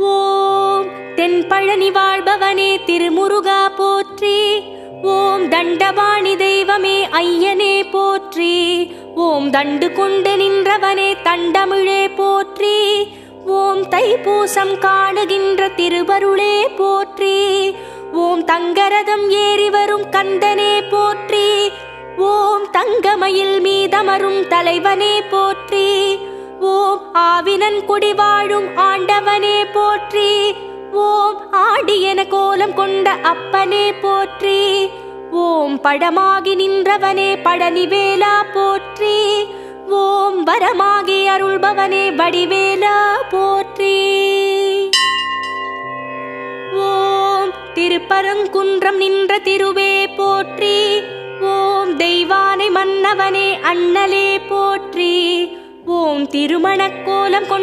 ஓம் தென்பழனி வாழ்பவனே திருமுருகா போற்றி. ஓம் தண்டபாணி தெய்வமே ஐயனே போற்றி. ஓம் தண்டு கொண்டு நின்றவனே தண்டமிழே போற்றி. ஓம் தைப்பூசம் காணுகின்ற திருவருளே போற்றி. ஓம் தங்கரதம் ஏறி வரும் கந்தனே போற்றி. ஓம் தங்கமயில் மீதமரும் தலைவனே போற்றி. ஓம் ஆவினன் குடி வாழும் ஆண்டவனே போற்றி. ஓம் ஆடியன கோலம் கொண்ட அப்பனே போற்றி. ஓம் பழமாகி நின்றவனே பழனிவேலா போற்றி. ஓம் வரமாகி அருள்பவனே வடிவேலா போற்றி. ஓம் திருப்பரங்குன்றம் நின்ற திருவே போற்றி. ஓம் தெய்வானை மன்னவனே அண்ணலே போற்றி. ஓம் திருமணக்கோலம்